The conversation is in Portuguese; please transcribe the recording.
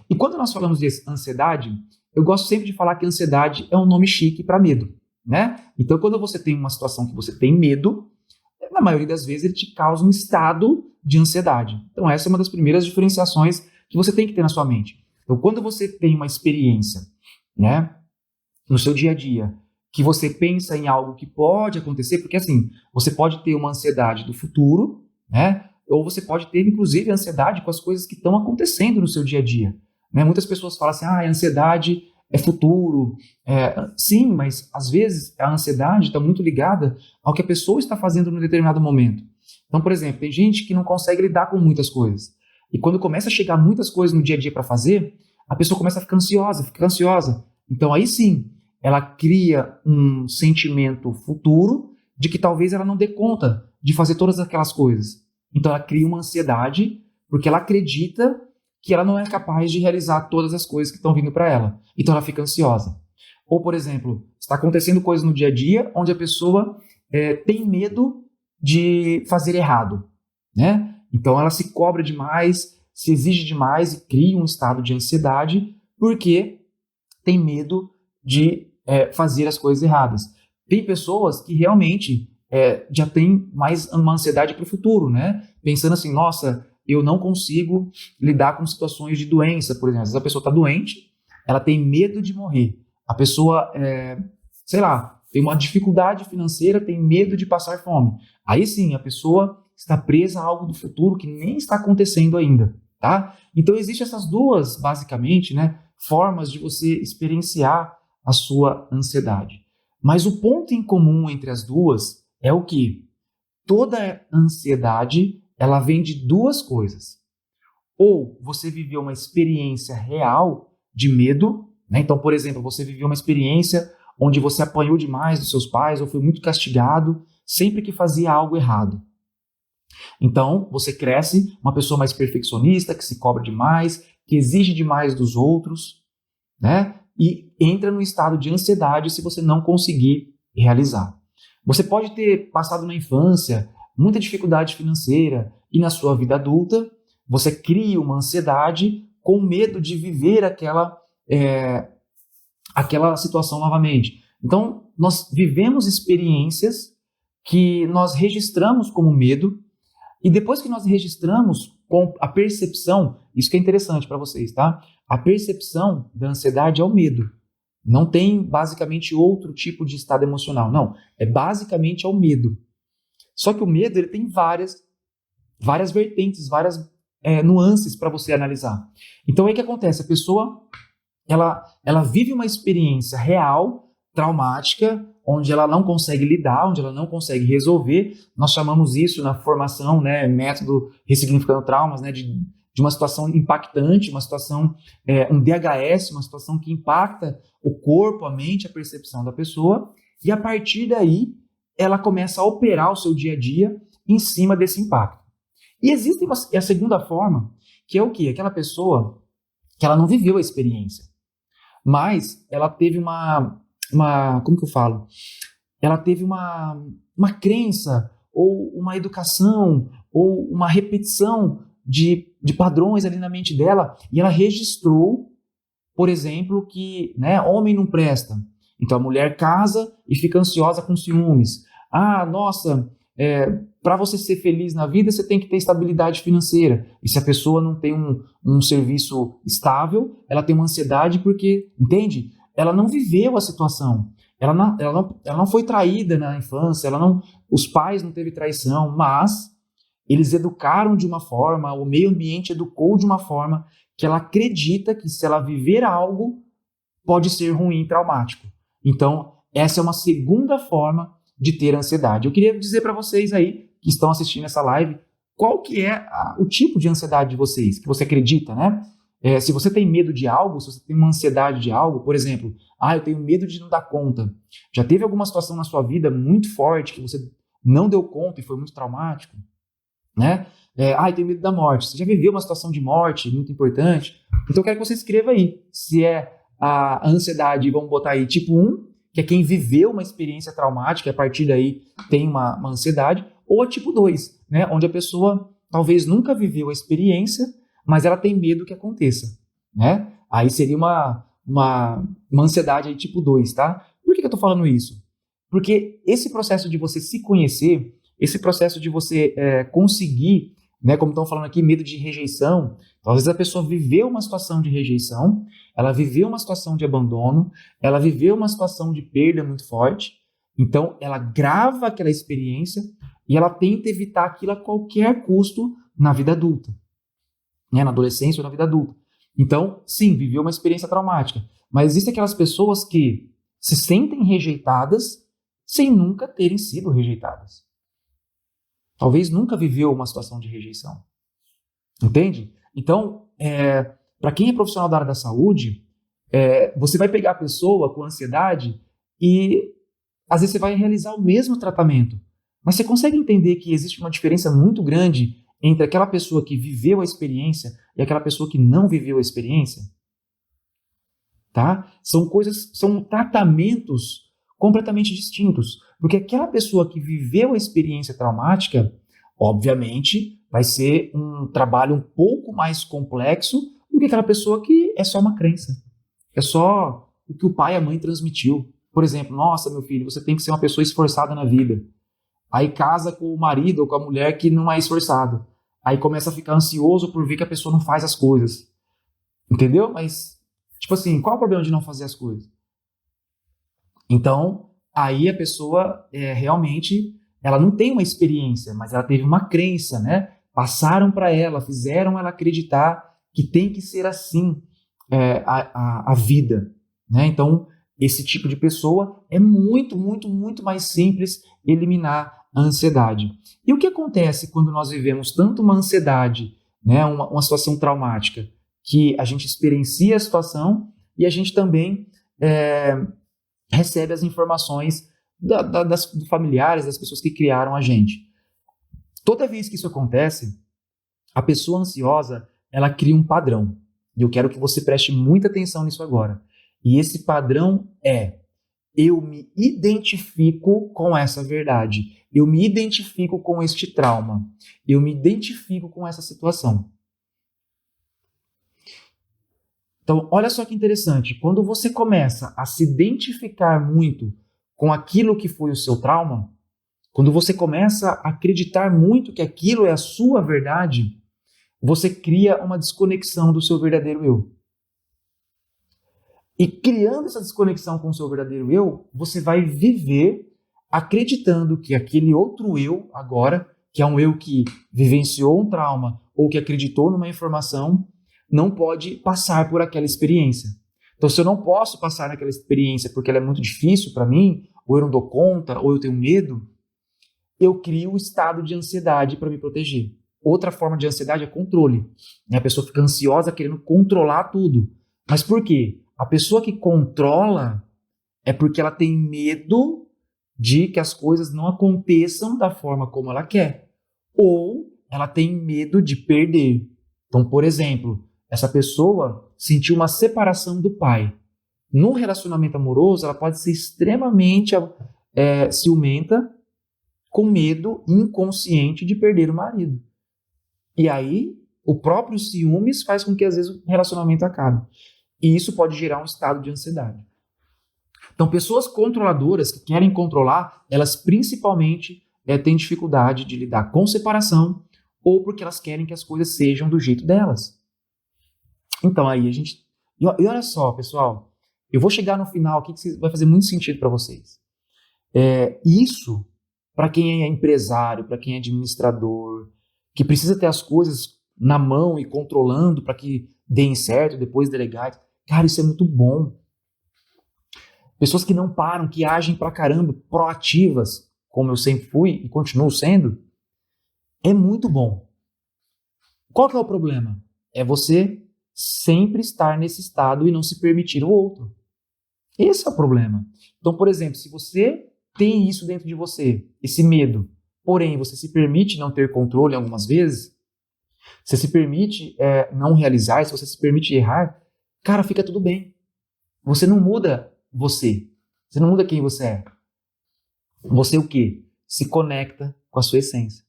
E quando nós falamos de ansiedade, eu gosto sempre de falar que ansiedade é um nome chique para medo, né? Então, quando você tem uma situação que você tem medo, na maioria das vezes ele te causa um estado de ansiedade. Então, essa é uma das primeiras diferenciações que você tem que ter na sua mente. Então, quando você tem uma experiência, né, no seu dia a dia, que você pensa em algo que pode acontecer, porque assim, você pode ter uma ansiedade do futuro, né? Ou você pode ter, inclusive, ansiedade com as coisas que estão acontecendo no seu dia a dia. Né? Muitas pessoas falam assim, a ansiedade é futuro. Sim, mas às vezes a ansiedade está muito ligada ao que a pessoa está fazendo num determinado momento. Então, por exemplo, tem gente que não consegue lidar com muitas coisas. E quando começa a chegar muitas coisas no dia a dia para fazer, a pessoa começa a ficar ansiosa. Então, aí sim, ela cria um sentimento futuro de que talvez ela não dê conta de fazer todas aquelas coisas. Então ela cria uma ansiedade porque ela acredita que ela não é capaz de realizar todas as coisas que estão vindo para ela. Então ela fica ansiosa. Ou, por exemplo, está acontecendo coisas no dia a dia onde a pessoa tem medo de fazer errado, né? Então ela se cobra demais, se exige demais e cria um estado de ansiedade porque tem medo de fazer as coisas erradas. Tem pessoas que realmente já têm mais uma ansiedade para o futuro, né? Pensando assim, nossa, eu não consigo lidar com situações de doença, por exemplo. Às vezes a pessoa está doente, ela tem medo de morrer. A pessoa, sei lá, tem uma dificuldade financeira, tem medo de passar fome. Aí sim, a pessoa está presa a algo do futuro que nem está acontecendo ainda, tá? Então existem essas duas, basicamente, né, formas de você experienciar a sua ansiedade. Mas o ponto em comum entre as duas é o que? Toda ansiedade, ela vem de duas coisas. Ou você viveu uma experiência real de medo, né? Então, por exemplo, você viveu uma experiência onde você apanhou demais dos seus pais ou foi muito castigado sempre que fazia algo errado. Então, você cresce uma pessoa mais perfeccionista, que se cobra demais, que exige demais dos outros, né? E entra num estado de ansiedade se você não conseguir realizar. Você pode ter passado na infância muita dificuldade financeira e na sua vida adulta você cria uma ansiedade com medo de viver aquela situação novamente. Então, nós vivemos experiências que nós registramos como medo e depois que nós registramos com a percepção, isso que é interessante para vocês, tá? A percepção da ansiedade é o medo. Não tem basicamente outro tipo de estado emocional, não. É basicamente o medo. Só que o medo ele tem várias vertentes, várias nuances para você analisar. Então aí o que acontece? A pessoa ela vive uma experiência real, traumática, onde ela não consegue lidar, onde ela não consegue resolver. Nós chamamos isso na formação, né, método Ressignificando Traumas, né, de uma situação impactante, uma situação, um DHS, uma situação que impacta o corpo, a mente, a percepção da pessoa, e a partir daí ela começa a operar o seu dia a dia em cima desse impacto. E existe a segunda forma, que é o quê? Aquela pessoa que ela não viveu a experiência, mas ela teve como que eu falo? Ela teve uma crença, ou uma educação, ou uma repetição de padrões ali na mente dela, e ela registrou, por exemplo, que homem não presta. Então a mulher casa e fica ansiosa com ciúmes. Ah, nossa, para você ser feliz na vida, você tem que ter estabilidade financeira. E se a pessoa não tem um serviço estável, ela tem uma ansiedade porque, entende? Ela não viveu a situação. Ela não foi traída na infância, os pais não teve traição, mas eles educaram de uma forma, o meio ambiente educou de uma forma que ela acredita que se ela viver algo, pode ser ruim e traumático. Então, essa é uma segunda forma de ter ansiedade. Eu queria dizer para vocês aí, que estão assistindo essa live, qual que é o tipo de ansiedade de vocês, que você acredita, né? Se você tem medo de algo, se você tem uma ansiedade de algo, por exemplo, eu tenho medo de não dar conta. Já teve alguma situação na sua vida muito forte que você não deu conta e foi muito traumático? Né? Eu tenho medo da morte. Você já viveu uma situação de morte muito importante? Então eu quero que você escreva aí se é a ansiedade, vamos botar aí, tipo 1, que é quem viveu uma experiência traumática e a partir daí tem uma ansiedade, ou a tipo 2, né? Onde a pessoa talvez nunca viveu a experiência, mas ela tem medo que aconteça. né? Aí seria uma ansiedade aí tipo 2, tá? Por que eu tô falando isso? Porque esse processo de você se conhecer, esse processo de você conseguir, né, como estão falando aqui, medo de rejeição. Então, às vezes a pessoa viveu uma situação de rejeição, ela viveu uma situação de abandono, ela viveu uma situação de perda muito forte, então ela grava aquela experiência e ela tenta evitar aquilo a qualquer custo na vida adulta, né, na adolescência ou na vida adulta. Então, sim, viveu uma experiência traumática, mas existem aquelas pessoas que se sentem rejeitadas sem nunca terem sido rejeitadas. Talvez nunca viveu uma situação de rejeição. Entende? Então, para quem é profissional da área da saúde, você vai pegar a pessoa com ansiedade e às vezes você vai realizar o mesmo tratamento. Mas você consegue entender que existe uma diferença muito grande entre aquela pessoa que viveu a experiência e aquela pessoa que não viveu a experiência? Tá? São tratamentos completamente distintos. Porque aquela pessoa que viveu a experiência traumática, obviamente, vai ser um trabalho um pouco mais complexo do que aquela pessoa que é só uma crença. É só o que o pai e a mãe transmitiu. Por exemplo, nossa, meu filho, você tem que ser uma pessoa esforçada na vida. Aí casa com o marido ou com a mulher que não é esforçado. Aí começa a ficar ansioso por ver que a pessoa não faz as coisas. Entendeu? Mas, tipo assim, qual é o problema de não fazer as coisas? Então, aí a pessoa realmente, ela não tem uma experiência, mas ela teve uma crença, né? Passaram para ela, fizeram ela acreditar que tem que ser assim a vida, né? Então, esse tipo de pessoa é muito, muito, muito mais simples eliminar a ansiedade. E o que acontece quando nós vivemos tanto uma ansiedade, né? Uma situação traumática, que a gente experiencia a situação e a gente também recebe as informações dos familiares, das pessoas que criaram a gente. Toda vez que isso acontece, a pessoa ansiosa, ela cria um padrão. E eu quero que você preste muita atenção nisso agora. E esse padrão eu me identifico com essa verdade. Eu me identifico com este trauma. Eu me identifico com essa situação. Então, olha só que interessante. Quando você começa a se identificar muito com aquilo que foi o seu trauma, quando você começa a acreditar muito que aquilo é a sua verdade, você cria uma desconexão do seu verdadeiro eu. E criando essa desconexão com o seu verdadeiro eu, você vai viver acreditando que aquele outro eu agora, que é um eu que vivenciou um trauma ou que acreditou numa informação, não pode passar por aquela experiência. Então, se eu não posso passar naquela experiência porque ela é muito difícil para mim, ou eu não dou conta, ou eu tenho medo, eu crio um estado de ansiedade para me proteger. Outra forma de ansiedade é controle. A pessoa fica ansiosa querendo controlar tudo. Mas por quê? A pessoa que controla é porque ela tem medo de que as coisas não aconteçam da forma como ela quer. Ou ela tem medo de perder. Então, por exemplo, essa pessoa sentiu uma separação do pai. No relacionamento amoroso, ela pode ser extremamente ciumenta, com medo inconsciente de perder o marido. E aí, o próprio ciúmes faz com que, às vezes, o relacionamento acabe. E isso pode gerar um estado de ansiedade. Então, pessoas controladoras que querem controlar, elas principalmente têm dificuldade de lidar com separação ou porque elas querem que as coisas sejam do jeito delas. Então, aí a gente... E olha só, pessoal, eu vou chegar no final aqui que vai fazer muito sentido para vocês. Isso, para quem é empresário, para quem é administrador, que precisa ter as coisas na mão e controlando para que deem certo, depois delegar. Cara, isso é muito bom. Pessoas que não param, que agem pra caramba, proativas, como eu sempre fui e continuo sendo, é muito bom. Qual que é o problema? É você sempre estar nesse estado e não se permitir o outro. Esse é o problema. Então, por exemplo, se você tem isso dentro de você, esse medo, porém você se permite não ter controle algumas vezes, você se permite não realizar, se você se permite errar, cara, fica tudo bem. Você não muda você. Você não muda quem você é. Você o quê? Se conecta com a sua essência.